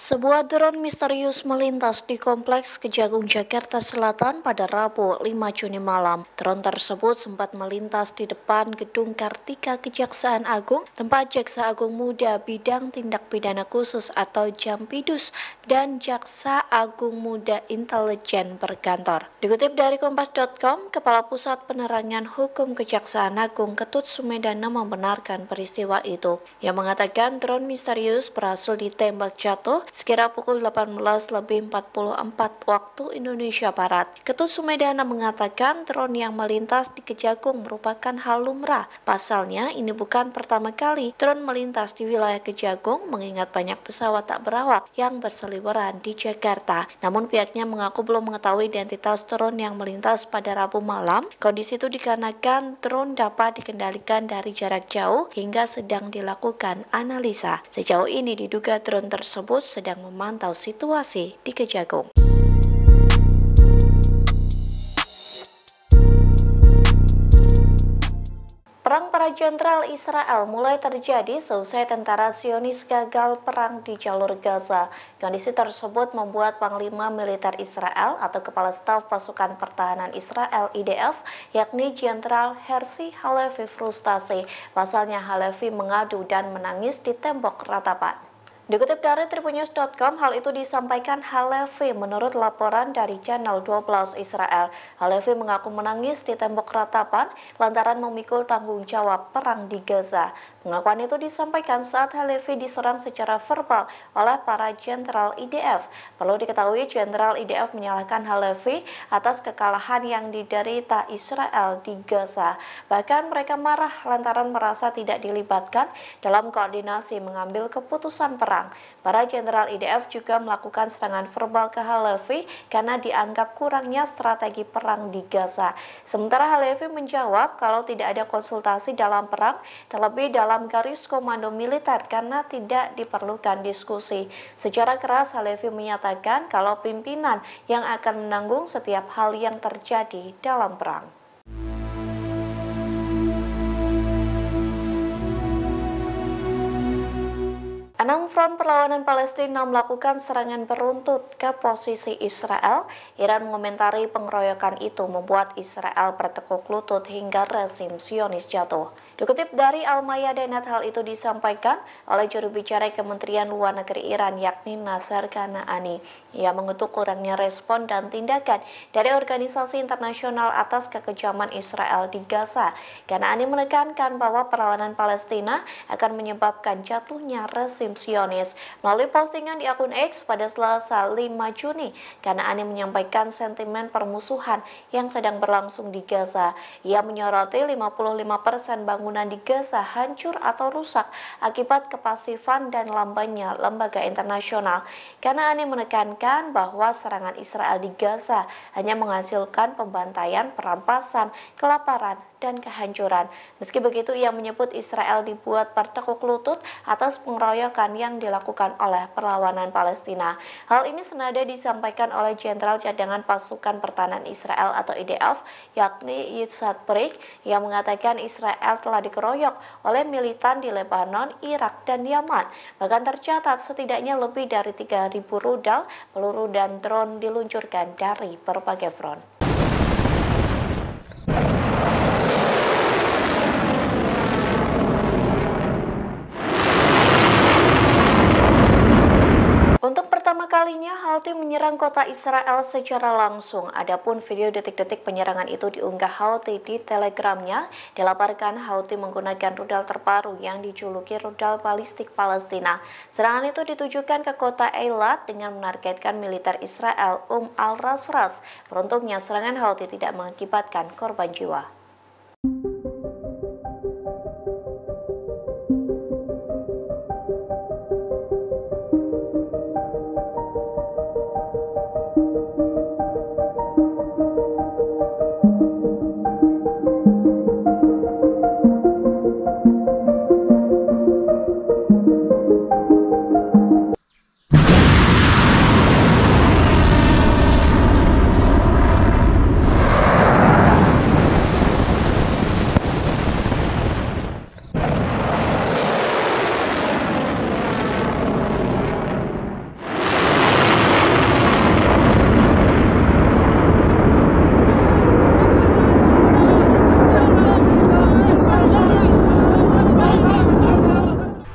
Sebuah drone misterius melintas di Kompleks Kejagung, Jakarta Selatan pada Rabu 5 Juni malam. Drone tersebut sempat melintas di depan Gedung Kartika Kejaksaan Agung, tempat Jaksa Agung Muda Bidang Tindak Pidana Khusus atau Jampidus dan Jaksa Agung Muda Intelijen berkantor. Dikutip dari Kompas.com, Kepala Pusat Penerangan Hukum Kejaksaan Agung Ketut Sumedana membenarkan peristiwa itu. Ia mengatakan drone misterius berhasil ditembak jatuh sekira pukul 18.44 waktu Indonesia Barat. Ketut Sumedana mengatakan drone yang melintas di Kejagung merupakan hal lumrah. Pasalnya, ini bukan pertama kali drone melintas di wilayah Kejagung, mengingat banyak pesawat tak berawak yang berseliweran di Jakarta. Namun pihaknya mengaku belum mengetahui identitas drone yang melintas pada Rabu malam. Kondisi itu dikarenakan drone dapat dikendalikan dari jarak jauh hingga sedang dilakukan analisa. Sejauh ini diduga drone tersebut sedang memantau situasi di Kejagung. Perang para jenderal Israel mulai terjadi seusai tentara Zionis gagal perang di jalur Gaza. Kondisi tersebut membuat Panglima Militer Israel atau Kepala Staf Pasukan Pertahanan Israel IDF, yakni Jenderal Herzi Halevi frustasi. Pasalnya Halevi mengadu dan menangis di tembok ratapan. Dikutip dari Tribunnews.com, hal itu disampaikan Halevi menurut laporan dari Channel 12 Israel. Halevi mengaku menangis di tembok ratapan lantaran memikul tanggung jawab perang di Gaza. Pengakuan itu disampaikan saat Halevi diserang secara verbal oleh para jenderal IDF. Perlu diketahui, jenderal IDF menyalahkan Halevi atas kekalahan yang diderita Israel di Gaza. Bahkan mereka marah lantaran merasa tidak dilibatkan dalam koordinasi mengambil keputusan perang. Para jenderal IDF juga melakukan serangan verbal ke Halevi karena dianggap kurangnya strategi perang di Gaza. Sementara Halevi menjawab kalau tidak ada konsultasi dalam perang, terlebih dalam garis komando militer karena tidak diperlukan diskusi. Secara keras Halevi menyatakan kalau pimpinan yang akan menanggung setiap hal yang terjadi dalam perang. 6 front perlawanan Palestina melakukan serangan beruntut ke posisi Israel. Iran mengomentari pengeroyokan itu membuat Israel bertekuk lutut hingga rezim Zionis jatuh. Dikutip dari Al-Mayadinat, hal itu disampaikan oleh juru bicara Kementerian Luar Negeri Iran, yakni Nasser Kanaani. Ia mengutuk kurangnya respon dan tindakan dari organisasi internasional atas kekejaman Israel di Gaza. Kanaani menekankan bahwa perlawanan Palestina akan menyebabkan jatuhnya rezim Zionis. Melalui postingan di akun X pada Selasa 5 Juni, Kanaani menyampaikan sentimen permusuhan yang sedang berlangsung di Gaza. Ia menyoroti 55% bangunan di Gaza hancur atau rusak akibat kepasifan dan lambannya lembaga internasional. Kanaani menekankan bahwa serangan Israel di Gaza hanya menghasilkan pembantaian, perampasan, kelaparan, dan kehancuran. Meski begitu, ia menyebut Israel dibuat bertekuk lutut atas pengeroyokan yang dilakukan oleh perlawanan Palestina. Hal ini senada disampaikan oleh Jenderal Cadangan Pasukan Pertahanan Israel atau IDF, yakni Yitzhak Brik, yang mengatakan Israel telah dikeroyok oleh militan di Lebanon, Irak, dan Yaman. Bahkan tercatat setidaknya lebih dari 3.000 rudal, peluru, dan drone diluncurkan dari berbagai front. Untuk pertama kalinya, Houthi menyerang kota Israel secara langsung. Adapun video detik-detik penyerangan itu diunggah Houthi di Telegramnya. Dilaporkan Houthi menggunakan rudal terbaru yang dijuluki rudal balistik Palestina. Serangan itu ditujukan ke kota Eilat dengan menargetkan militer Israel al-Rasras. Beruntungnya serangan Houthi tidak mengakibatkan korban jiwa.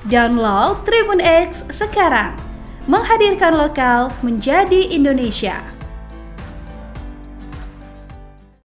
Download Tribun X sekarang. Menghadirkan lokal menjadi Indonesia.